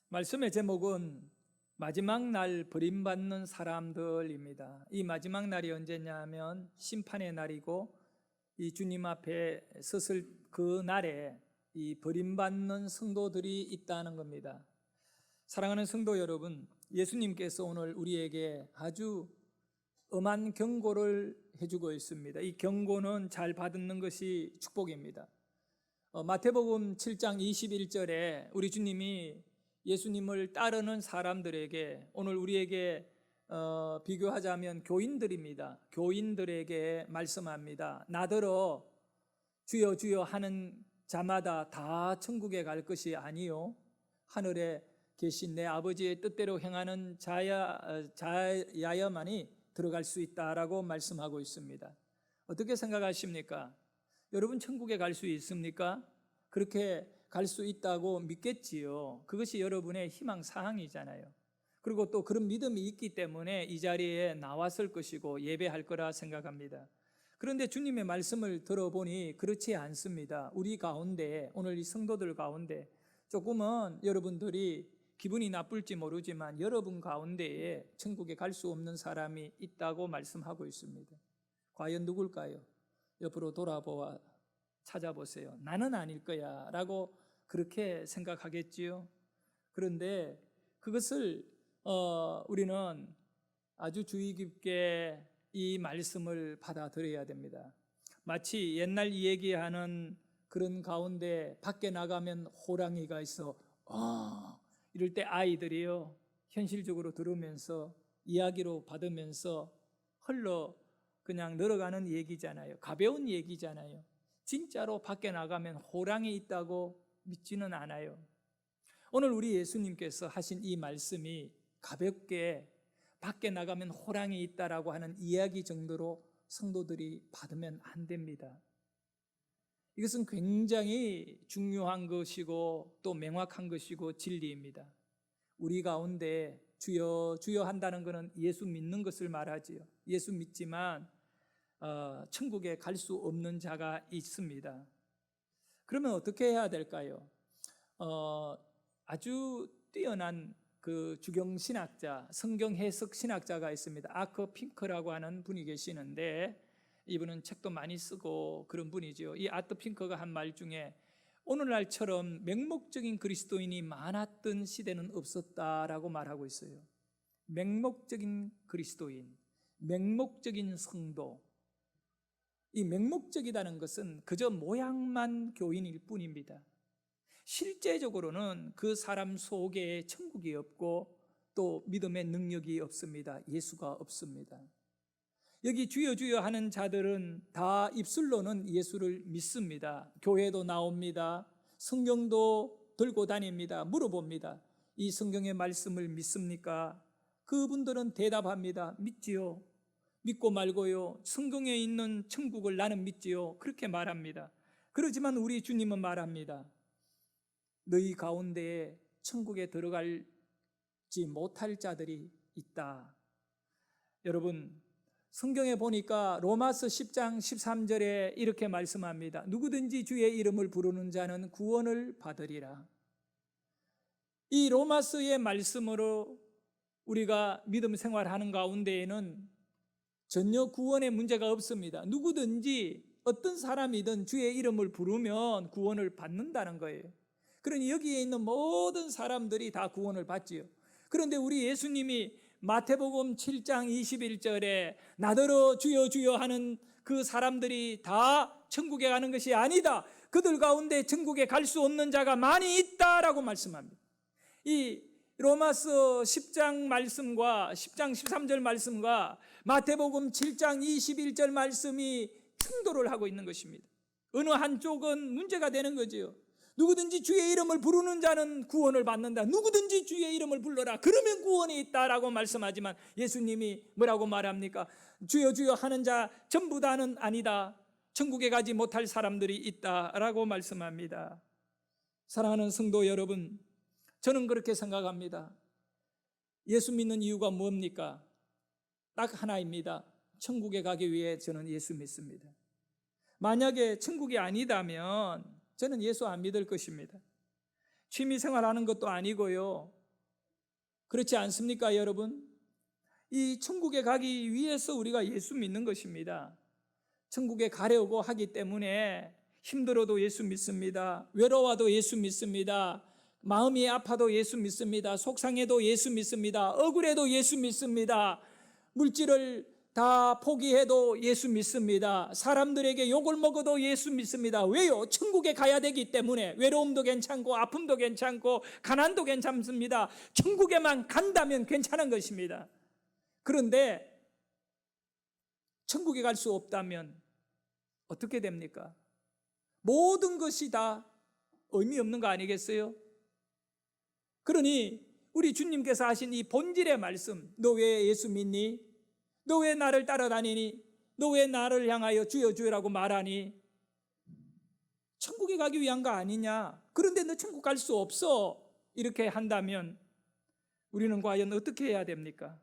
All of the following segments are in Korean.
말씀의 제목은 마지막 날 버림받는 사람들입니다. 이 마지막 날이 언제냐 하면 심판의 날이고, 이 주님 앞에 섰을 그 날에 이 버림받는 성도들이 있다는 겁니다. 사랑하는 성도 여러분, 예수님께서 오늘 우리에게 아주 엄한 경고를 해주고 있습니다. 이 경고는 잘 받는 것이 축복입니다. 마태복음 7장 21절에 우리 주님이 예수님을 따르는 사람들에게, 오늘 우리에게 비교하자면 교인들입니다. 교인들에게 말씀합니다. 나더러 주여 주여 하는 자마다 다 천국에 갈 것이 아니요 하늘에 계신 내 아버지의 뜻대로 행하는 자야만이 들어갈 수 있다라고 말씀하고 있습니다. 어떻게 생각하십니까? 여러분 천국에 갈 수 있습니까? 그렇게 갈 수 있다고 믿겠지요. 그것이 여러분의 희망 사항이잖아요. 그리고 또 그런 믿음이 있기 때문에 이 자리에 나왔을 것이고 예배할 거라 생각합니다. 그런데 주님의 말씀을 들어보니 그렇지 않습니다. 우리 가운데, 오늘 이 성도들 가운데 조금은 여러분들이 기분이 나쁠지 모르지만 여러분 가운데에 천국에 갈 수 없는 사람이 있다고 말씀하고 있습니다. 과연 누굴까요? 옆으로 돌아보아 찾아보세요. 나는 아닐 거야 라고 그렇게 생각하겠지요. 그런데 그것을 우리는 아주 주의 깊게 이 말씀을 받아들여야 됩니다. 마치 옛날 얘기하는 그런 가운데 밖에 나가면 호랑이가 있어 이럴 때 아이들이요 현실적으로 들으면서 이야기로 받으면서 흘러 그냥 늘어가는 얘기잖아요. 가벼운 얘기잖아요. 진짜로 밖에 나가면 호랑이 있다고 믿지는 않아요. 오늘 우리 예수님께서 하신 이 말씀이 가볍게 밖에 나가면 호랑이 있다라고 하는 이야기 정도로 성도들이 받으면 안 됩니다. 이것은 굉장히 중요한 것이고 또 명확한 것이고 진리입니다. 우리 가운데 주여 주여 한다는 것은 예수 믿는 것을 말하지요. 예수 믿지만 천국에 갈 수 없는 자가 있습니다. 그러면 어떻게 해야 될까요? 아주 뛰어난 그 주경신학자, 성경 해석 신학자가 있습니다. 아크 핑크라고 하는 분이 계시는데 이분은 책도 많이 쓰고 그런 분이죠. 이 아크 핑크가 한 말 중에 오늘날처럼 맹목적인 그리스도인이 많았던 시대는 없었다라고 말하고 있어요. 맹목적인 그리스도인, 맹목적인 성도. 이 맹목적이라는 것은 그저 모양만 교인일 뿐입니다. 실제적으로는 그 사람 속에 천국이 없고 또 믿음의 능력이 없습니다. 예수가 없습니다. 여기 주여 주여 하는 자들은 다 입술로는 예수를 믿습니다. 교회도 나옵니다. 성경도 들고 다닙니다. 물어봅니다. 이 성경의 말씀을 믿습니까? 그분들은 대답합니다. 믿지요. 믿고 말고요. 성경에 있는 천국을 나는 믿지요. 그렇게 말합니다. 그렇지만 우리 주님은 말합니다. 너희 가운데에 천국에 들어갈지 못할 자들이 있다. 여러분, 성경에 보니까 로마서 10장 13절에 이렇게 말씀합니다. 누구든지 주의 이름을 부르는 자는 구원을 받으리라. 이 로마서의 말씀으로 우리가 믿음 생활하는 가운데에는 전혀 구원의 문제가 없습니다. 누구든지 어떤 사람이든 주의 이름을 부르면 구원을 받는다는 거예요. 그러니 여기에 있는 모든 사람들이 다 구원을 받지요. 그런데 우리 예수님이 마태복음 7장 21절에 나더러 주여 주여 하는 그 사람들이 다 천국에 가는 것이 아니다. 그들 가운데 천국에 갈 수 없는 자가 많이 있다라고 말씀합니다. 이 로마서 10장 말씀과 10장 13절 말씀과 마태복음 7장 21절 말씀이 충돌을 하고 있는 것입니다. 어느 한쪽은 문제가 되는 거지요. 누구든지 주의 이름을 부르는 자는 구원을 받는다. 누구든지 주의 이름을 불러라. 그러면 구원이 있다라고 말씀하지만 예수님이 뭐라고 말합니까? 주여 주여 하는 자 전부 다는 아니다. 천국에 가지 못할 사람들이 있다라고 말씀합니다. 사랑하는 성도 여러분, 저는 그렇게 생각합니다. 예수 믿는 이유가 뭡니까? 딱 하나입니다. 천국에 가기 위해 저는 예수 믿습니다. 만약에 천국이 아니다면 저는 예수 안 믿을 것입니다. 취미생활 하는 것도 아니고요. 그렇지 않습니까, 여러분? 이 천국에 가기 위해서 우리가 예수 믿는 것입니다. 천국에 가려고 하기 때문에 힘들어도 예수 믿습니다. 외로워도 예수 믿습니다. 마음이 아파도 예수 믿습니다. 속상해도 예수 믿습니다. 억울해도 예수 믿습니다. 물질을 다 포기해도 예수 믿습니다. 사람들에게 욕을 먹어도 예수 믿습니다. 왜요? 천국에 가야 되기 때문에. 외로움도 괜찮고 아픔도 괜찮고 가난도 괜찮습니다. 천국에만 간다면 괜찮은 것입니다. 그런데 천국에 갈 수 없다면 어떻게 됩니까? 모든 것이 다 의미 없는 거 아니겠어요? 그러니 우리 주님께서 하신 이 본질의 말씀, 너 왜 예수 믿니? 너 왜 나를 따라다니니? 너 왜 나를 향하여 주여 주여라고 말하니? 천국에 가기 위한 거 아니냐? 그런데 너 천국 갈 수 없어. 이렇게 한다면 우리는 과연 어떻게 해야 됩니까?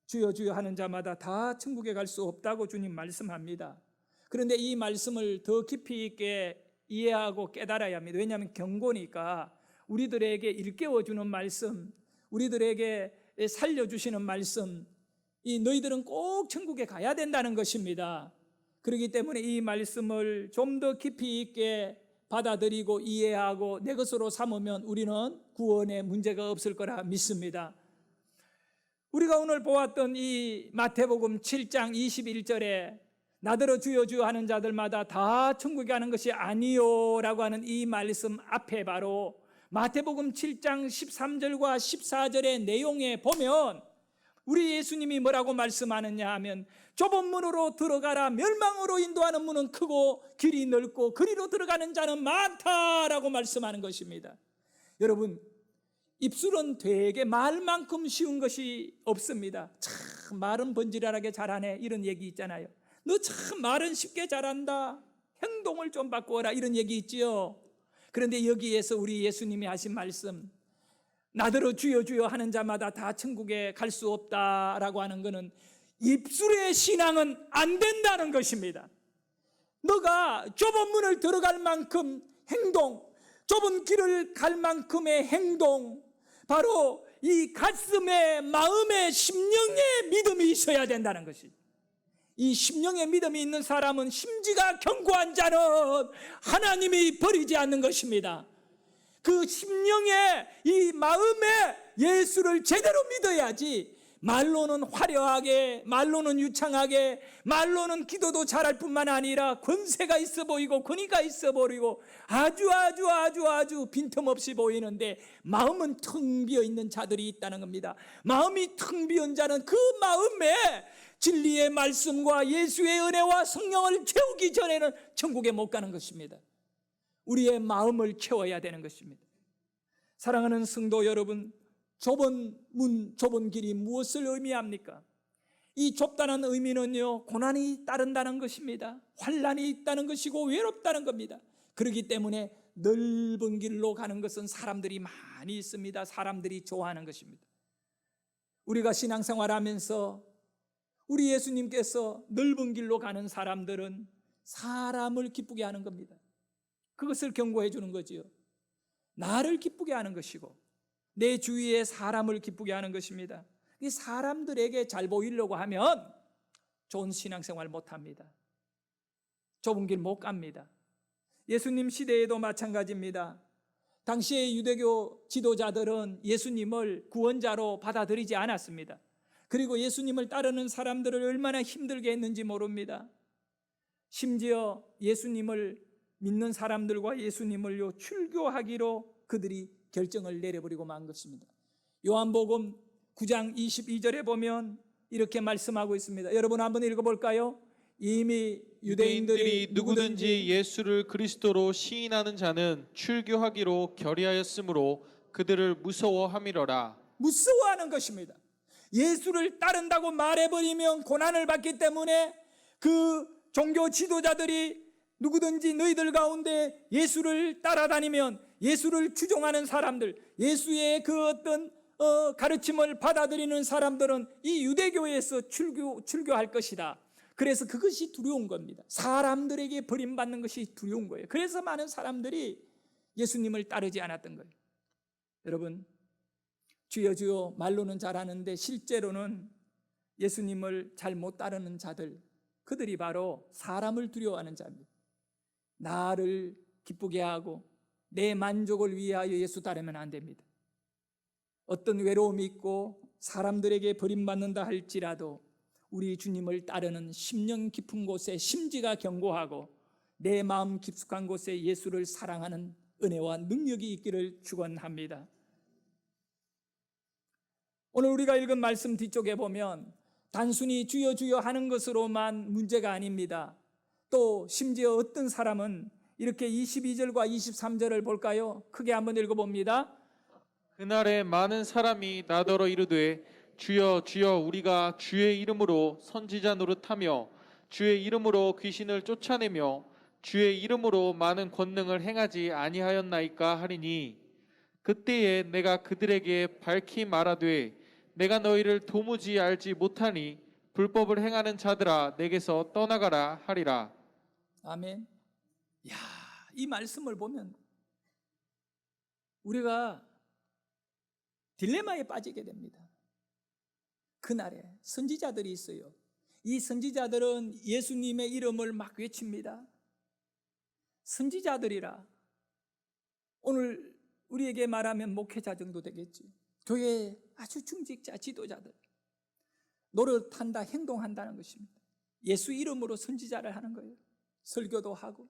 주여 주여 하는 자마다 다 천국에 갈 수 없다고 주님 말씀합니다. 그런데 이 말씀을 더 깊이 있게 이해하고 깨달아야 합니다. 왜냐하면 경고니까 우리들에게 일깨워주는 말씀, 우리들에게 살려주시는 말씀, 이 너희들은 꼭 천국에 가야 된다는 것입니다. 그렇기 때문에 이 말씀을 좀 더 깊이 있게 받아들이고 이해하고 내 것으로 삼으면 우리는 구원에 문제가 없을 거라 믿습니다. 우리가 오늘 보았던 이 마태복음 7장 21절에 나더러 주여 주여 하는 자들마다 다 천국에 가는 것이 아니요 라고 하는 이 말씀 앞에 바로 마태복음 7장 13절과 14절의 내용에 보면 우리 예수님이 뭐라고 말씀하느냐 하면 좁은 문으로 들어가라. 멸망으로 인도하는 문은 크고 길이 넓고 그리로 들어가는 자는 많다라고 말씀하는 것입니다. 여러분, 입술은 되게 말만큼 쉬운 것이 없습니다. 참 말은 번지르르하게 잘하네 이런 얘기 있잖아요. 너 참 말은 쉽게 잘한다. 행동을 좀 바꾸어라 이런 얘기 있지요. 그런데 여기에서 우리 예수님이 하신 말씀, 나더러 주여 주여 하는 자마다 다 천국에 갈 수 없다라고 하는 것은 입술의 신앙은 안 된다는 것입니다. 너가 좁은 문을 들어갈 만큼 행동, 좁은 길을 갈 만큼의 행동, 바로 이 가슴에 마음에 심령의 믿음이 있어야 된다는 것이죠. 이 심령의 믿음이 있는 사람은 심지가 견고한 자는 하나님이 버리지 않는 것입니다. 그 심령의 이 마음에 예수를 제대로 믿어야지 말로는 화려하게, 말로는 유창하게, 말로는 기도도 잘할 뿐만 아니라 권세가 있어 보이고 권위가 있어 보이고 아주 빈틈없이 보이는데 마음은 텅 비어 있는 자들이 있다는 겁니다. 마음이 텅 비은 자는 그 마음에 진리의 말씀과 예수의 은혜와 성령을 채우기 전에는 천국에 못 가는 것입니다. 우리의 마음을 채워야 되는 것입니다. 사랑하는 성도 여러분, 좁은 문, 좁은 길이 무엇을 의미합니까? 이 좁다는 의미는요, 고난이 따른다는 것입니다. 환난이 있다는 것이고 외롭다는 겁니다. 그렇기 때문에 넓은 길로 가는 것은 사람들이 많이 있습니다. 사람들이 좋아하는 것입니다. 우리가 신앙생활하면서 우리 예수님께서 넓은 길로 가는 사람들은 사람을 기쁘게 하는 겁니다. 그것을 경고해 주는 거지요. 나를 기쁘게 하는 것이고 내 주위의 사람을 기쁘게 하는 것입니다. 이 사람들에게 잘 보이려고 하면 좋은 신앙생활 못합니다. 좁은 길 못 갑니다. 예수님 시대에도 마찬가지입니다. 당시의 유대교 지도자들은 예수님을 구원자로 받아들이지 않았습니다. 그리고 예수님을 따르는 사람들을 얼마나 힘들게 했는지 모릅니다. 심지어 예수님을 믿는 사람들과 예수님을 출교하기로 그들이 결정을 내려버리고 만 것입니다. 요한복음 9장 22절에 보면 이렇게 말씀하고 있습니다. 여러분 한번 읽어볼까요? 이미 유대인들이 누구든지 예수를 그리스도로 시인하는 자는 출교하기로 결의하였으므로 그들을 무서워함이로라. 무서워하는 것입니다. 예수를 따른다고 말해버리면 고난을 받기 때문에 그 종교 지도자들이 누구든지 너희들 가운데 예수를 따라다니면 예수를 추종하는 사람들, 예수의 그 어떤 가르침을 받아들이는 사람들은 이 유대교에서 출교할 것이다. 그래서 그것이 두려운 겁니다. 사람들에게 버림받는 것이 두려운 거예요. 그래서 많은 사람들이 예수님을 따르지 않았던 거예요. 여러분, 주여 주여 말로는 잘하는데 실제로는 예수님을 잘 못 따르는 자들, 그들이 바로 사람을 두려워하는 자입니다. 나를 기쁘게 하고 내 만족을 위하여 예수 따르면 안 됩니다. 어떤 외로움이 있고 사람들에게 버림받는다 할지라도 우리 주님을 따르는 심령 깊은 곳에 심지가 견고하고 내 마음 깊숙한 곳에 예수를 사랑하는 은혜와 능력이 있기를 축원합니다. 오늘 우리가 읽은 말씀 뒤쪽에 보면 단순히 주여 주여 하는 것으로만 문제가 아닙니다. 또 심지어 어떤 사람은 이렇게 22절과 23절을 볼까요? 크게 한번 읽어봅니다. 그날에 많은 사람이 나더러 이르되 주여 주여 우리가 주의 이름으로 선지자 노릇하며 주의 이름으로 귀신을 쫓아내며 주의 이름으로 많은 권능을 행하지 아니하였나이까 하리니 그때에 내가 그들에게 밝히 말하되 내가 너희를 도무지 알지 못하니 불법을 행하는 자들아 내게서 떠나가라 하리라. 아멘. 야, 이 말씀을 보면 우리가 딜레마에 빠지게 됩니다. 그날에 선지자들이 있어요. 이 선지자들은 예수님의 이름을 막 외칩니다. 선지자들이라 오늘 우리에게 말하면 목회자 정도 되겠지. 교회의 아주 중직자 지도자들, 노릇한다, 행동한다는 것입니다. 예수 이름으로 선지자를 하는 거예요. 설교도 하고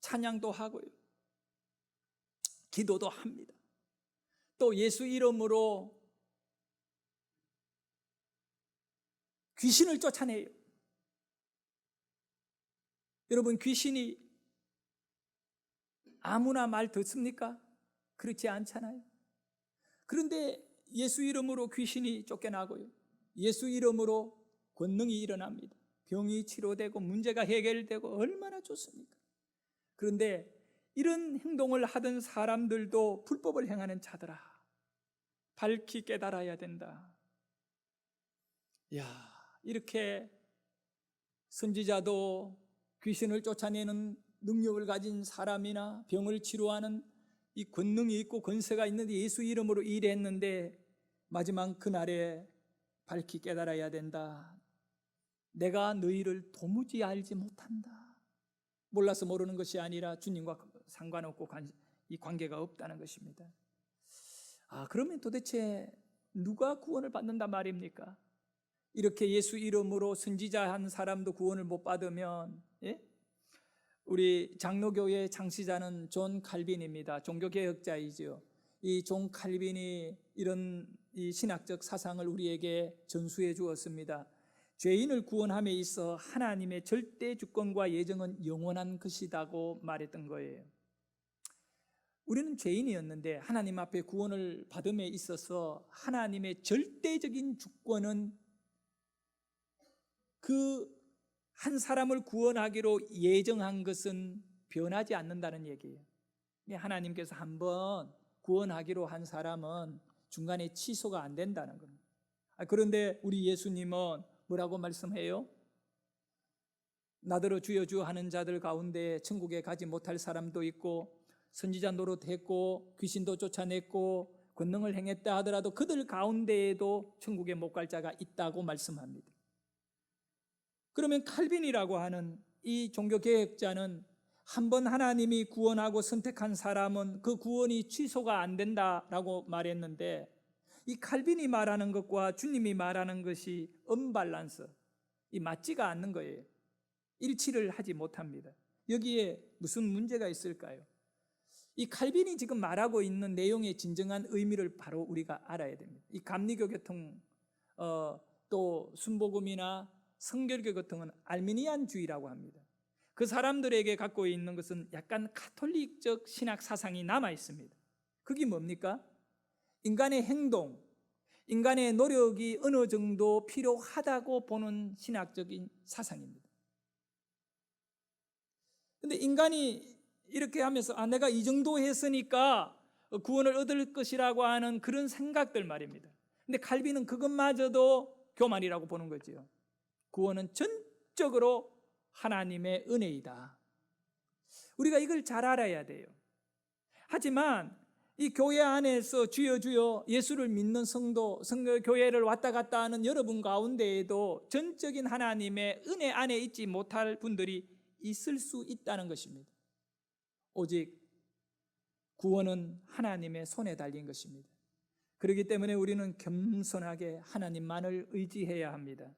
찬양도 하고요, 기도도 합니다. 또 예수 이름으로 귀신을 쫓아내요. 여러분, 귀신이 아무나 말 듣습니까? 그렇지 않잖아요. 그런데 예수 이름으로 귀신이 쫓겨나고요, 예수 이름으로 권능이 일어납니다. 병이 치료되고 문제가 해결되고 얼마나 좋습니까? 그런데 이런 행동을 하던 사람들도 불법을 행하는 자들아, 밝히 깨달아야 된다. 이렇게 선지자도 귀신을 쫓아내는 능력을 가진 사람이나 병을 치료하는 이 권능이 있고 권세가 있는데 예수 이름으로 일했는데 마지막 그날에 밝히 깨달아야 된다. 내가 너희를 도무지 알지 못한다. 몰라서 모르는 것이 아니라 주님과 상관없고 이 관계가 없다는 것입니다. 그러면 도대체 누가 구원을 받는단 말입니까? 이렇게 예수 이름으로 선지자 한 사람도 구원을 못 받으면, 우리 장로교회 창시자는 존 칼빈입니다. 종교개혁자이죠. 이 존 칼빈이 이런 이 신학적 사상을 우리에게 전수해 주었습니다. 죄인을 구원함에 있어 하나님의 절대 주권과 예정은 영원한 것이라고 말했던 거예요. 우리는 죄인이었는데 하나님 앞에 구원을 받음에 있어서 하나님의 절대적인 주권은 그 한 사람을 구원하기로 예정한 것은 변하지 않는다는 얘기예요. 하나님께서 한번 구원하기로 한 사람은 중간에 취소가 안 된다는 겁니다. 그런데 우리 예수님은 뭐라고 말씀해요? 나더러 주여 주여 하는 자들 가운데 천국에 가지 못할 사람도 있고 선지자 노릇했고 귀신도 쫓아냈고 권능을 행했다 하더라도 그들 가운데에도 천국에 못 갈 자가 있다고 말씀합니다. 그러면 칼빈이라고 하는 이 종교개혁자는 한번 하나님이 구원하고 선택한 사람은 그 구원이 취소가 안 된다라고 말했는데, 이 칼빈이 말하는 것과 주님이 말하는 것이 언밸런스, 이 맞지가 않는 거예요. 일치를 하지 못합니다. 여기에 무슨 문제가 있을까요? 이 칼빈이 지금 말하고 있는 내용의 진정한 의미를 바로 우리가 알아야 됩니다. 이 감리교 계통, 또 순복음이나 성결교 계통은 알미니안주의라고 합니다. 그 사람들에게 갖고 있는 것은 약간 가톨릭적 신학 사상이 남아 있습니다. 그게 뭡니까? 인간의 행동, 인간의 노력이 어느 정도 필요하다고 보는 신학적인 사상입니다. 그런데 인간이 이렇게 하면서 내가 이 정도 했으니까 구원을 얻을 것이라고 하는 그런 생각들 말입니다. 그런데 칼빈은 그것마저도 교만이라고 보는 거죠. 구원은 전적으로 하나님의 은혜이다. 우리가 이걸 잘 알아야 돼요. 하지만 이 교회 안에서 주여 주여 예수를 믿는 성도, 교회를 왔다 갔다 하는 여러분 가운데에도 전적인 하나님의 은혜 안에 있지 못할 분들이 있을 수 있다는 것입니다. 오직 구원은 하나님의 손에 달린 것입니다. 그렇기 때문에 우리는 겸손하게 하나님만을 의지해야 합니다.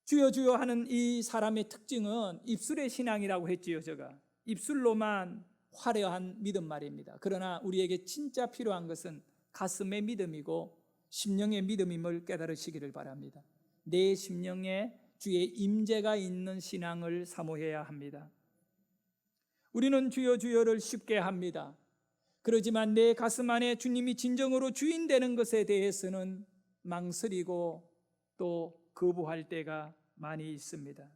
주여 주여 하는 이 사람의 특징은 입술의 신앙이라고 했지요. 제가 입술로만 화려한 믿음 말입니다. 그러나 우리에게 진짜 필요한 것은 가슴의 믿음이고 심령의 믿음임을 깨달으시기를 바랍니다. 내 심령에 주의 임재가 있는 신앙을 사모해야 합니다. 우리는 주여 주여를 쉽게 합니다. 그러지만 내 가슴 안에 주님이 진정으로 주인 되는 것에 대해서는 망설이고 또 거부할 때가 많이 있습니다.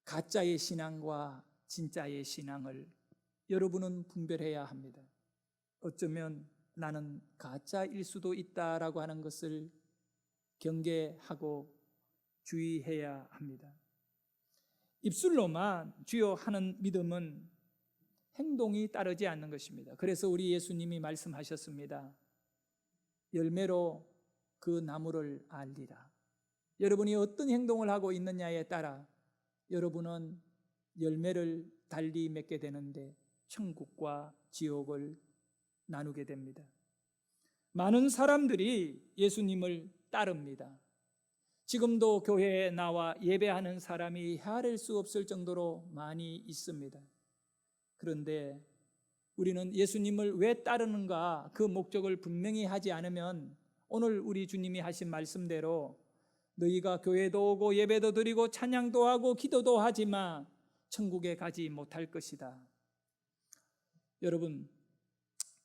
가짜의 신앙과 진짜의 신앙을 여러분은 분별해야 합니다. 어쩌면 나는 가짜일 수도 있다라고 하는 것을 경계하고 주의해야 합니다. 입술로만 주여 하는 믿음은 행동이 따르지 않는 것입니다. 그래서 우리 예수님이 말씀하셨습니다. 열매로 그 나무를 알리라. 여러분이 어떤 행동을 하고 있느냐에 따라 여러분은 열매를 달리 맺게 되는데 천국과 지옥을 나누게 됩니다. 많은 사람들이 예수님을 따릅니다. 지금도 교회에 나와 예배하는 사람이 헤아릴 수 없을 정도로 많이 있습니다. 그런데 우리는 예수님을 왜 따르는가 그 목적을 분명히 하지 않으면 오늘 우리 주님이 하신 말씀대로 너희가 교회도 오고 예배도 드리고 찬양도 하고 기도도 하지만 천국에 가지 못할 것이다. 여러분,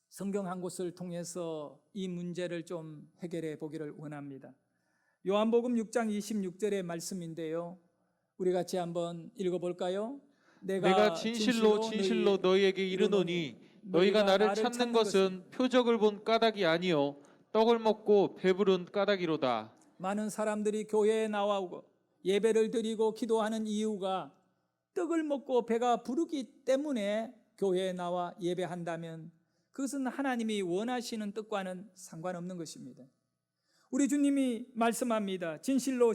성경 한 곳을 통해서 이 문제를 좀 해결해 보기를 원합니다. 요한복음 6장 26절의 말씀인데요. 우리 같이 한번 읽어볼까요? 내가 진실로 너희에게 이르노니 너희가 나를 찾는 것은 표적을 본 까닭이 아니요 떡을 먹고 배부른 까닭이로다. 많은 사람들이 교회에 나와오고 예배를 드리고 기도하는 이유가 떡을 먹고 배가 부르기 때문에 교회에 나와 예배한다면 그것은 하나님이 원하시는 뜻과는 상관없는 것입니다. 우리 주님이 말씀합니다. 진실로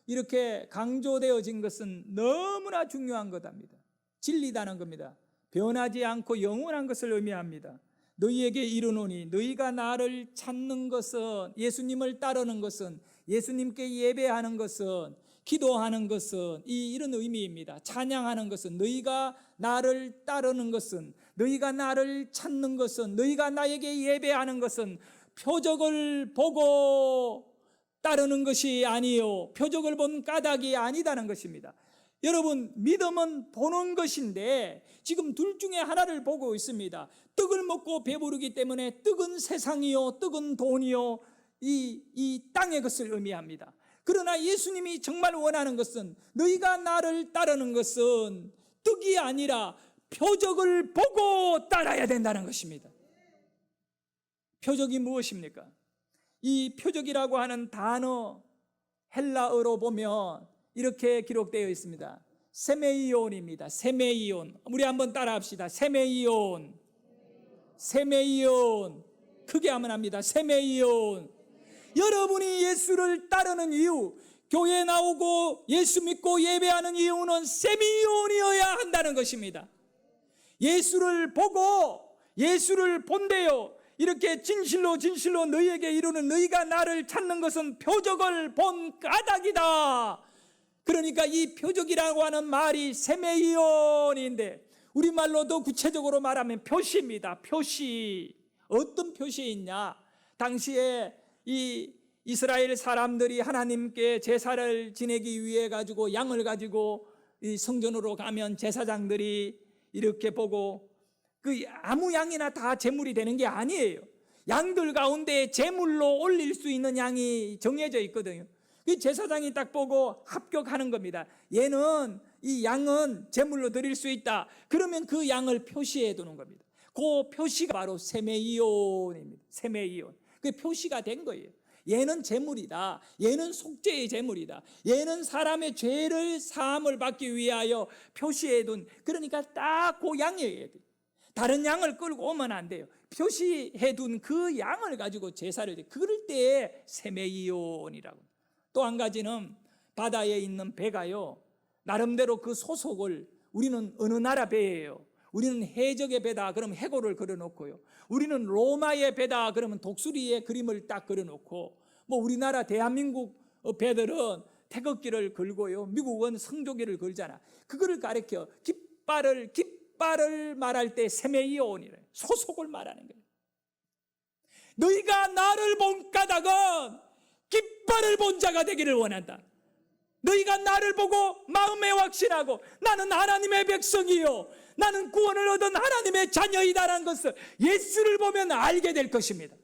이렇게 강조되어진 것은 너무나 중요한 것입니다. 진리다는 겁니다. 변하지 않고 영원한 것을 의미합니다. 너희에게 이르노니 너희가 나를 찾는 것은, 예수님을 따르는 것은, 예수님께 예배하는 것은, 기도하는 것은 이런 의미입니다. 찬양하는 것은, 너희가 나를 따르는 것은, 너희가 나를 찾는 것은, 너희가 나에게 예배하는 것은 표적을 보고 따르는 것이 아니요 표적을 본 까닭이 아니다는 것입니다. 여러분, 믿음은 보는 것인데 지금 둘 중에 하나를 보고 있습니다. 떡을 먹고 배부르기 때문에 떡은 세상이요 떡은 돈이요 이 땅의 것을 의미합니다. 그러나 예수님이 정말 원하는 것은 너희가 나를 따르는 것은 떡이 아니라 표적을 보고 따라야 된다는 것입니다. 표적이 무엇입니까? 이 표적이라고 하는 단어 헬라어로 보면 이렇게 기록되어 있습니다. 세메이온입니다. 세메이온. 우리 한번 따라합시다. 세메이온. 크게 하면 합니다. 세메이온. 여러분이 예수를 따르는 이유, 교회에 나오고 예수 믿고 예배하는 이유는 세메이온이어야 한다는 것입니다. 예수를 보고 예수를 본대요. 이렇게 진실로 너희에게 이르는 너희가 나를 찾는 것은 표적을 본 까닭이다. 그러니까 이 표적이라고 하는 말이 세메이온인데 우리말로 더 구체적으로 말하면 표시입니다. 표시. 어떤 표시있냐? 당시에 이 이스라엘 사람들이 하나님께 제사를 지내기 위해 가지고 양을 가지고 이 성전으로 가면 제사장들이 이렇게 보고 그 아무 양이나 다 제물이 되는 게 아니에요. 양들 가운데 제물로 올릴 수 있는 양이 정해져 있거든요. 그 제사장이 딱 보고 합격하는 겁니다. 얘는 이 양은 제물로 드릴 수 있다. 그러면 그 양을 표시해 두는 겁니다. 그 표시가 바로 세메이온입니다. 세메이온. 그 표시가 된 거예요. 얘는 재물이다. 얘는 속죄의 재물이다. 얘는 사람의 죄를 사함을 받기 위하여 표시해둔, 그러니까 딱 그 양이어야 돼요. 다른 양을 끌고 오면 안 돼요. 표시해둔 그 양을 가지고 제사를 드려요. 그럴 때에 세메이온이라고. 또 한 가지는 바다에 있는 배가요, 나름대로 그 소속을, 우리는 어느 나라 배예요? 우리는 해적의 배다 그러면 해골을 그려놓고요, 우리는 로마의 배다 그러면 독수리의 그림을 딱 그려놓고, 뭐 우리나라 대한민국 배들은 태극기를 걸고요, 미국은 성조기를 걸잖아. 그거를 가리켜 깃발을 말할 때 세메이온이래, 소속을 말하는 거예요. 너희가 나를 본 까닭은 깃발을 본 자가 되기를 원한다. 너희가 나를 보고 마음에 확신하고 나는 하나님의 백성이요, 나는 구원을 얻은 하나님의 자녀이다라는 것을 예수를 보면 알게 될 것입니다.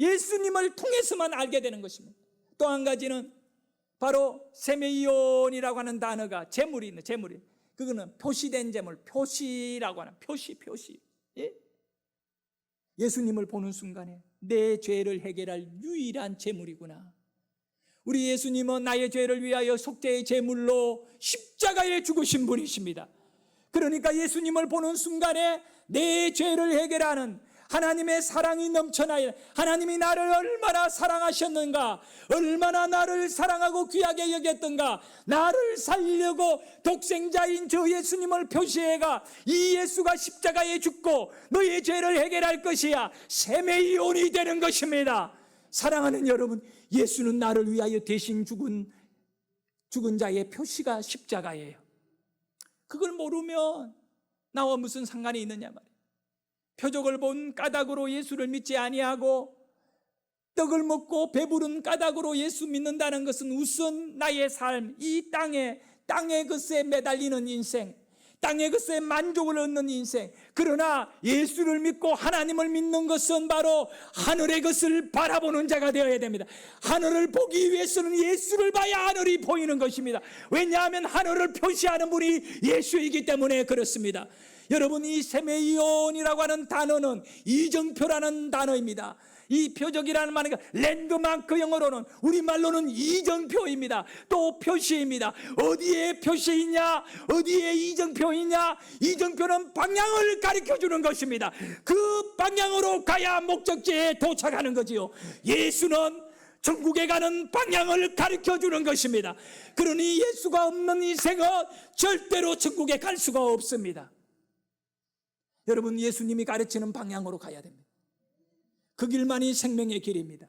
예수님을 통해서만 알게 되는 것입니다. 또 한 가지는 바로 세메이온이라고 하는 단어가 재물이 있는, 재물이, 그거는 표시된 재물, 표시라고 하는, 표시. 예? 예수님을 보는 순간에 내 죄를 해결할 유일한 재물이구나. 우리 예수님은 나의 죄를 위하여 속죄의 제물로 십자가에 죽으신 분이십니다. 그러니까 예수님을 보는 순간에 내 죄를 해결하는 하나님의 사랑이 넘쳐나요. 하나님이 나를 얼마나 사랑하셨는가, 얼마나 나를 사랑하고 귀하게 여겼던가, 나를 살려고 독생자인 저 예수님을 표시해가 이 예수가 십자가에 죽고 너의 죄를 해결할 것이야, 세메이온이 되는 것입니다. 사랑하는 여러분, 예수는 나를 위하여 대신 죽은 자의 표시가 십자가예요. 그걸 모르면 나와 무슨 상관이 있느냐 말이에요. 표적을 본 까닭으로 예수를 믿지 아니하고 떡을 먹고 배부른 까닭으로 예수 믿는다는 것은 우선 나의 삶, 이 땅의 것에 매달리는 인생, 땅의 것에 만족을 얻는 인생. 그러나 예수를 믿고 하나님을 믿는 것은 바로 하늘의 것을 바라보는 자가 되어야 됩니다. 하늘을 보기 위해서는 예수를 봐야 하늘이 보이는 것입니다. 왜냐하면 하늘을 표시하는 분이 예수이기 때문에 그렇습니다. 여러분, 이 세메이온이라고 하는 단어는 이정표라는 단어입니다. 이 표적이라는 말은 랜드마크, 영어로는, 우리말로는 이정표입니다. 또 표시입니다. 어디에 표시이냐, 어디에 이정표이냐. 이정표는 방향을 가리켜주는 것입니다. 그 방향으로 가야 목적지에 도착하는 거지요. 예수는 천국에 가는 방향을 가르쳐주는 것입니다. 그러니 예수가 없는 인생은 절대로 천국에 갈 수가 없습니다. 여러분, 예수님이 가르치는 방향으로 가야 됩니다. 그 길만이 생명의 길입니다.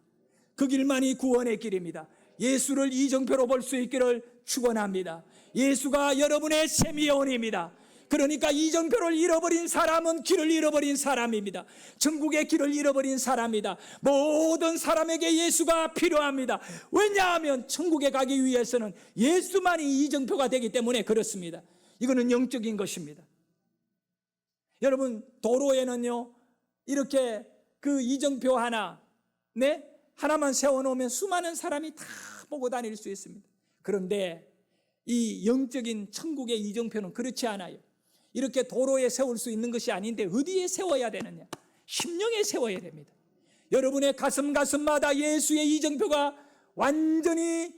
그 길만이 구원의 길입니다. 예수를 이정표로 볼 수 있기를 축원합니다. 예수가 여러분의 세미온입니다. 그러니까 이정표를 잃어버린 사람은 길을 잃어버린 사람입니다. 천국의 길을 잃어버린 사람이다. 모든 사람에게 예수가 필요합니다. 왜냐하면 천국에 가기 위해서는 예수만이 이정표가 되기 때문에 그렇습니다. 이거는 영적인 것입니다. 여러분, 도로에는요, 이렇게 그 이정표 하나만 세워놓으면 수많은 사람이 다 보고 다닐 수 있습니다. 그런데 이 영적인 천국의 이정표는 그렇지 않아요. 이렇게 도로에 세울 수 있는 것이 아닌데 어디에 세워야 되느냐? 심령에 세워야 됩니다. 여러분의 가슴마다 예수의 이정표가 완전히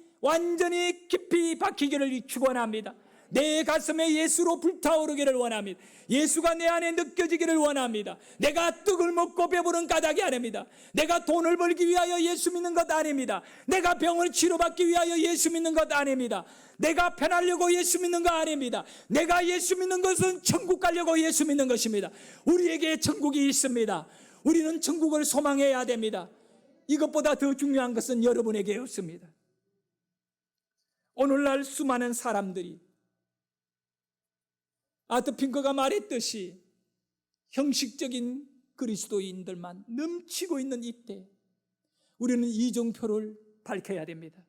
깊이 박히기를 축원합니다. 내 가슴에 예수로 불타오르기를 원합니다. 예수가 내 안에 느껴지기를 원합니다. 내가 떡을 먹고 배부른 까닭이 아닙니다. 내가 돈을 벌기 위하여 예수 믿는 것 아닙니다. 내가 병을 치료받기 위하여 예수 믿는 것 아닙니다. 내가 편하려고 예수 믿는 거 아닙니다. 내가 예수 믿는 것은 천국 가려고 예수 믿는 것입니다. 우리에게 천국이 있습니다. 우리는 천국을 소망해야 됩니다. 이것보다 더 중요한 것은 여러분에게 없습니다. 오늘날 수많은 사람들이 아트 핑크가 말했듯이 형식적인 그리스도인들만 넘치고 있는 이때 우리는 이정표를 밝혀야 됩니다.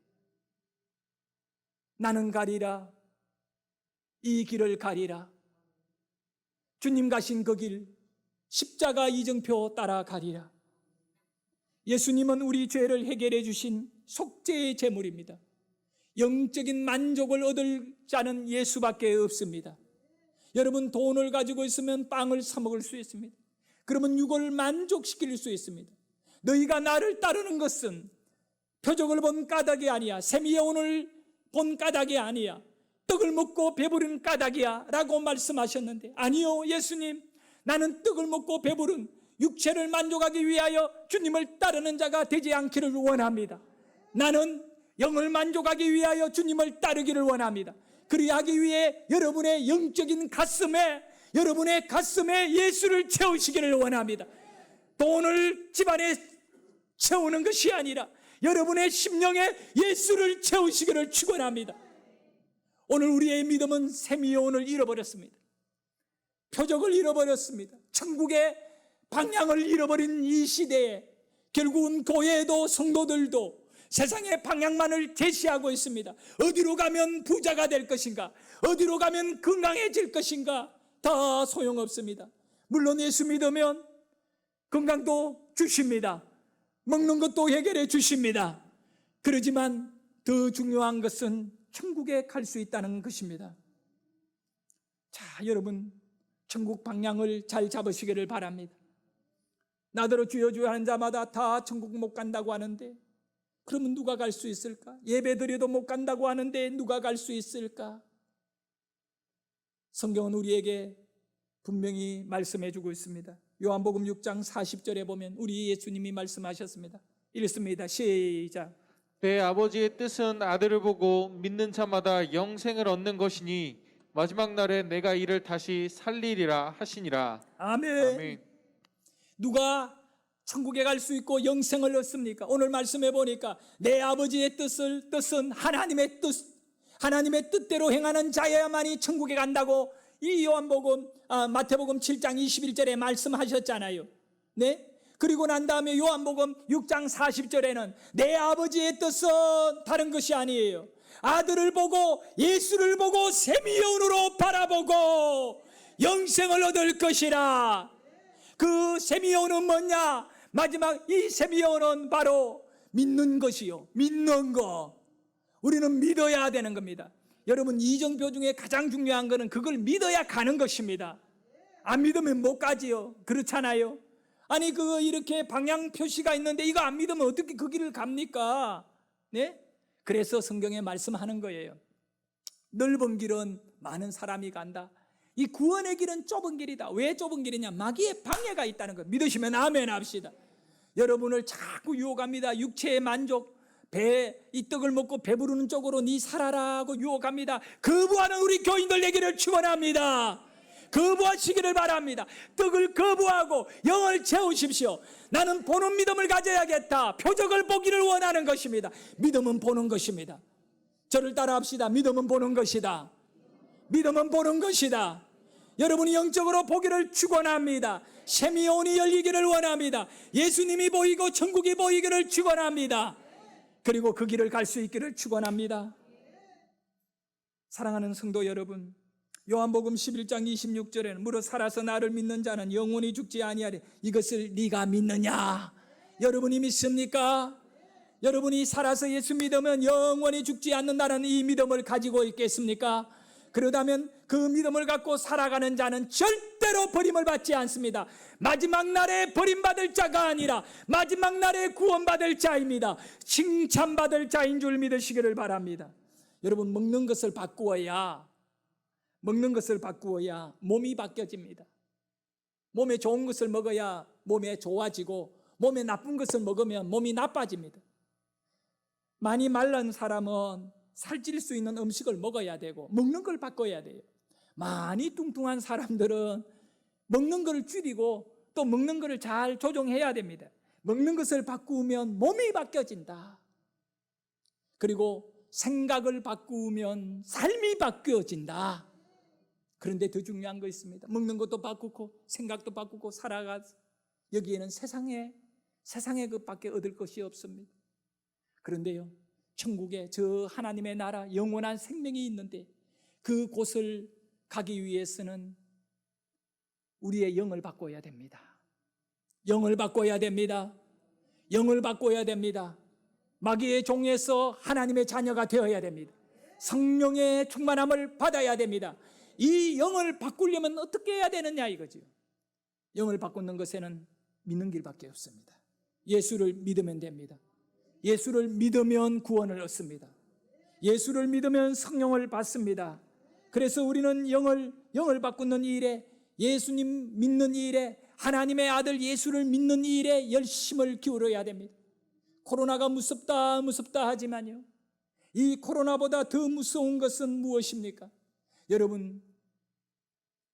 나는 가리라, 이 길을 가리라. 주님 가신 그 길, 십자가 이정표 따라 가리라. 예수님은 우리 죄를 해결해 주신 속죄의 제물입니다. 영적인 만족을 얻을 자는 예수밖에 없습니다. 여러분, 돈을 가지고 있으면 빵을 사 먹을 수 있습니다. 그러면 육을 만족시킬 수 있습니다. 너희가 나를 따르는 것은 표적을 본 까닭이 아니야. 세미여온을 본 까닭이 아니야. 떡을 먹고 배부른 까닭이야 라고 말씀하셨는데, 아니요, 예수님, 나는 떡을 먹고 배부른 육체를 만족하기 위하여 주님을 따르는 자가 되지 않기를 원합니다. 나는 영을 만족하기 위하여 주님을 따르기를 원합니다. 그리하기 위해 여러분의 영적인 가슴에, 여러분의 가슴에 예수를 채우시기를 원합니다. 돈을 집안에 채우는 것이 아니라 여러분의 심령에 예수를 채우시기를 축원합니다. 오늘 우리의 믿음은 세미여온을 잃어버렸습니다. 표적을 잃어버렸습니다. 천국의 방향을 잃어버린 이 시대에 결국은 교회도 성도들도 세상의 방향만을 제시하고 있습니다. 어디로 가면 부자가 될 것인가? 어디로 가면 건강해질 것인가? 다 소용없습니다. 물론 예수 믿으면 건강도 주십니다. 먹는 것도 해결해 주십니다. 그러지만 더 중요한 것은 천국에 갈 수 있다는 것입니다. 자, 여러분, 천국 방향을 잘 잡으시기를 바랍니다. 나더러 주여 주여 하는 자마다 다 천국 못 간다고 하는데, 그러면 누가 갈 수 있을까? 예배 드려도 못 간다고 하는데 누가 갈 수 있을까? 성경은 우리에게 분명히 말씀해 주고 있습니다. 요한복음 6장 40절에 보면 우리 예수님이 말씀하셨습니다. 읽습니다. 시작. 내 아버지의 뜻은 아들을 보고 믿는 자마다 영생을 얻는 것이니 마지막 날에 내가 이를 다시 살리리라 하시니라. 아멘. 아멘. 누가 천국에 갈 수 있고 영생을 얻습니까? 오늘 말씀해 보니까 내 아버지의 뜻은 하나님의 뜻, 하나님의 뜻대로 행하는 자야만이 천국에 간다고 이 마태복음 7장 21절에 말씀하셨잖아요. 네? 그리고 난 다음에 요한복음 6장 40절에는 내 아버지의 뜻은 다른 것이 아니에요. 아들을 보고 예수를 보고 세미여온으로 바라보고 영생을 얻을 것이라. 그 세미여온은 뭐냐? 마지막 이 세미여온은 바로 믿는 것이요. 믿는 거. 우리는 믿어야 되는 겁니다. 여러분, 이정표 중에 가장 중요한 것은 그걸 믿어야 가는 것입니다. 안 믿으면 못 가지요. 그렇잖아요. 아니, 이렇게 방향 표시가 있는데 이거 안 믿으면 어떻게 그 길을 갑니까? 네? 그래서 성경에 말씀하는 거예요. 넓은 길은 많은 사람이 간다. 이 구원의 길은 좁은 길이다. 왜 좁은 길이냐? 마귀의 방해가 있다는 거. 믿으시면 아멘 합시다. 여러분을 자꾸 유혹합니다. 육체의 만족, 이 떡을 먹고 배부르는 쪽으로 네 살아라고 유혹합니다. 거부하는 우리 교인들 되기를 축원합니다. 거부하시기를 바랍니다. 떡을 거부하고 영을 채우십시오. 나는 보는 믿음을 가져야겠다. 표적을 보기를 원하는 것입니다. 믿음은 보는 것입니다. 저를 따라합시다. 믿음은 보는 것이다. 믿음은 보는 것이다. 여러분이 영적으로 보기를 축원합니다. 세미여온이 열리기를 원합니다. 예수님이 보이고 천국이 보이기를 축원합니다. 그리고 그 길을 갈 수 있기를 축원합니다. 사랑하는 성도 여러분, 요한복음 11장 26절에는 무릇 살아서 나를 믿는 자는 영원히 죽지 아니하리. 이것을 네가 믿느냐? 여러분이 믿습니까? 여러분이 살아서 예수 믿으면 영원히 죽지 않는다는 이 믿음을 가지고 있겠습니까? 그러다면 그 믿음을 갖고 살아가는 자는 절대로 버림을 받지 않습니다. 마지막 날에 버림받을 자가 아니라 마지막 날에 구원받을 자입니다. 칭찬받을 자인 줄 믿으시기를 바랍니다. 여러분, 먹는 것을 바꾸어야 몸이 바뀌어집니다. 몸에 좋은 것을 먹어야 몸에 좋아지고 몸에 나쁜 것을 먹으면 몸이 나빠집니다. 많이 마른 사람은 살찔 수 있는 음식을 먹어야 되고 먹는 걸 바꿔야 돼요. 많이 뚱뚱한 사람들은 먹는 걸 줄이고 또 먹는 걸 잘 조정해야 됩니다. 먹는 것을 바꾸면 몸이 바뀌어진다. 그리고 생각을 바꾸면 삶이 바뀌어진다. 그런데 더 중요한 거 있습니다. 먹는 것도 바꾸고 생각도 바꾸고 살아가서 여기에는 세상에 그밖에 얻을 것이 없습니다. 그런데요, 천국에 저 하나님의 나라 영원한 생명이 있는데 그 곳을 가기 위해서는 우리의 영을 바꿔야 됩니다. 영을 바꿔야 됩니다. 영을 바꿔야 됩니다. 마귀의 종에서 하나님의 자녀가 되어야 됩니다. 성령의 충만함을 받아야 됩니다. 이 영을 바꾸려면 어떻게 해야 되느냐 이거죠. 영을 바꾸는 것에는 믿는 길밖에 없습니다. 예수를 믿으면 됩니다. 예수를 믿으면 구원을 얻습니다. 예수를 믿으면 성령을 받습니다. 그래서 우리는 영을 바꾸는 이 일에, 예수님 믿는 이 일에, 하나님의 아들 예수를 믿는 이 일에 열심을 기울여야 됩니다. 코로나가 무섭다 하지만요, 이 코로나보다 더 무서운 것은 무엇입니까? 여러분,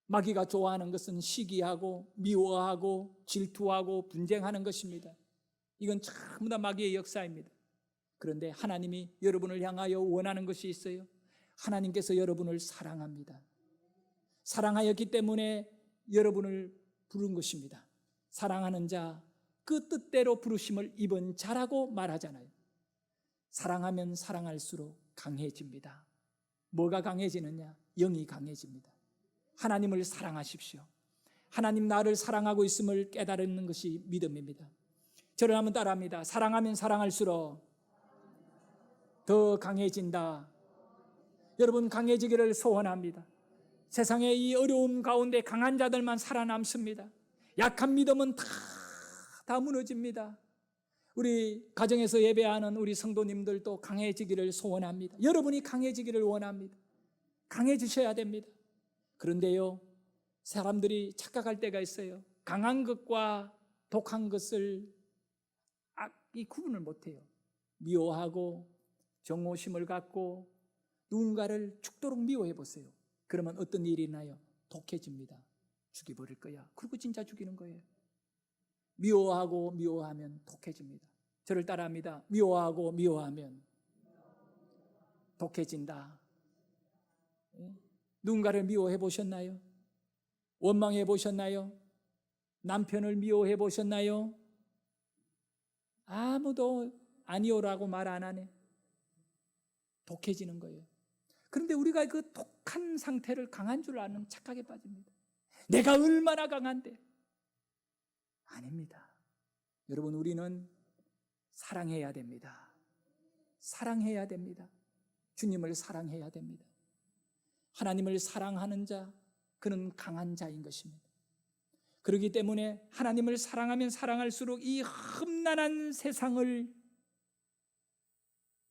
마귀가 좋아하는 것은 시기하고 미워하고 질투하고 분쟁하는 것입니다. 이건 전부 다 마귀의 역사입니다. 그런데 하나님이 여러분을 향하여 원하는 것이 있어요. 하나님께서 여러분을 사랑합니다. 사랑하였기 때문에 여러분을 부른 것입니다. 사랑하는 자, 그 뜻대로 부르심을 입은 자라고 말하잖아요. 사랑하면 사랑할수록 강해집니다. 뭐가 강해지느냐? 영이 강해집니다. 하나님을 사랑하십시오. 하나님 나를 사랑하고 있음을 깨달는 것이 믿음입니다. 저를 한번 따라합니다. 사랑하면 사랑할수록 더 강해진다. 여러분, 강해지기를 소원합니다. 세상의 이 어려움 가운데 강한 자들만 살아남습니다. 약한 믿음은 다 무너집니다. 우리 가정에서 예배하는 우리 성도님들도 강해지기를 소원합니다. 여러분이 강해지기를 원합니다. 강해지셔야 됩니다. 그런데요, 사람들이 착각할 때가 있어요. 강한 것과 독한 것을 이 구분을 못해요. 미워하고 정오심을 갖고 누군가를 죽도록 미워해 보세요. 그러면 어떤 일이 나요? 독해집니다. 죽여버릴 거야. 그리고 진짜 죽이는 거예요. 미워하고 미워하면 독해집니다. 저를 따라합니다. 미워하고 미워하면 독해진다. 누군가를 미워해 보셨나요? 원망해 보셨나요? 남편을 미워해 보셨나요? 아무도 아니오라고 말 안 하네. 독해지는 거예요. 그런데 우리가 그 독한 상태를 강한 줄 아는 착각에 빠집니다. 내가 얼마나 강한데? 아닙니다. 여러분, 우리는 사랑해야 됩니다. 사랑해야 됩니다. 주님을 사랑해야 됩니다. 하나님을 사랑하는 자, 그는 강한 자인 것입니다. 그렇기 때문에 하나님을 사랑하면 사랑할수록 이 험난한 세상을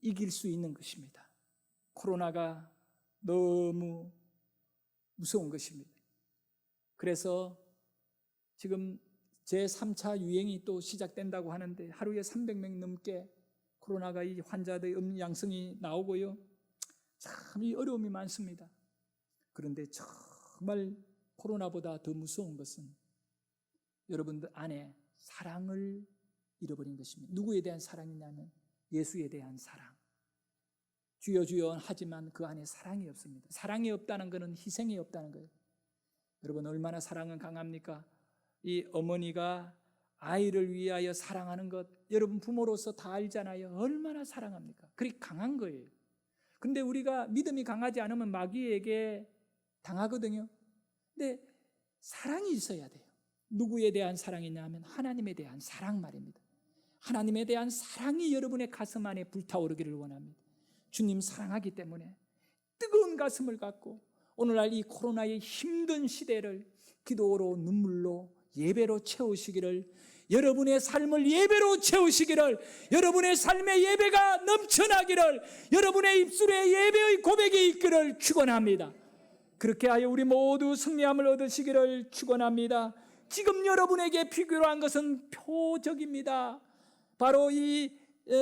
이길 수 있는 것입니다. 코로나가 너무 무서운 것입니다. 그래서 지금 제3차 유행이 또 시작된다고 하는데 하루에 300명 넘게 코로나가 이 환자들의 양성이 나오고요. 참 이 어려움이 많습니다. 그런데 정말 코로나보다 더 무서운 것은 여러분들 안에 사랑을 잃어버린 것입니다. 누구에 대한 사랑이냐면 예수에 대한 사랑. 주여 주여 하지만 그 안에 사랑이 없습니다. 사랑이 없다는 것은 희생이 없다는 거예요. 여러분, 얼마나 사랑은 강합니까? 이 어머니가 아이를 위하여 사랑하는 것, 여러분 부모로서 다 알잖아요. 얼마나 사랑합니까? 그렇게 강한 거예요. 근데 우리가 믿음이 강하지 않으면 마귀에게 당하거든요. 근데 사랑이 있어야 돼요. 누구에 대한 사랑이냐 하면 하나님에 대한 사랑 말입니다. 하나님에 대한 사랑이 여러분의 가슴 안에 불타오르기를 원합니다. 주님 사랑하기 때문에 뜨거운 가슴을 갖고 오늘날 이 코로나의 힘든 시대를 기도로, 눈물로, 예배로 채우시기를, 여러분의 삶을 예배로 채우시기를, 여러분의 삶의 예배가 넘쳐나기를, 여러분의 입술에 예배의 고백이 있기를 축원합니다. 그렇게 하여 우리 모두 승리함을 얻으시기를 축원합니다. 지금 여러분에게 필요한 것은 표적입니다. 바로 이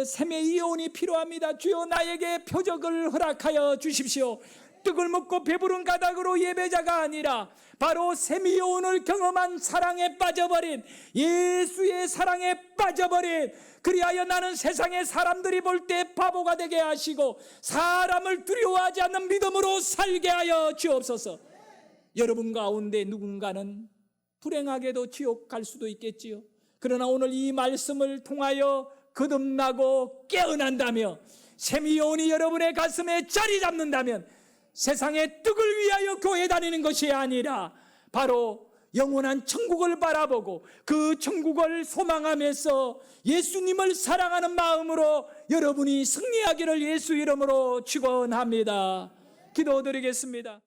샘의 이온이 필요합니다. 주여 나에게 표적을 허락하여 주십시오. 떡을 먹고 배부른 가닥으로 예배자가 아니라 바로 샘의 이온을 경험한 사랑에 빠져버린, 예수의 사랑에 빠져버린, 그리하여 나는 세상의 사람들이 볼 때 바보가 되게 하시고 사람을 두려워하지 않는 믿음으로 살게 하여 주옵소서. 여러분 가운데 누군가는 불행하게도 지옥 갈 수도 있겠지요. 그러나 오늘 이 말씀을 통하여 거듭나고 깨어난다며 샘의 이온이 여러분의 가슴에 자리 잡는다면 세상의 떡을 위하여 교회 다니는 것이 아니라 바로 영원한 천국을 바라보고 그 천국을 소망하면서 예수님을 사랑하는 마음으로 여러분이 승리하기를 예수 이름으로 축원합니다. 기도드리겠습니다.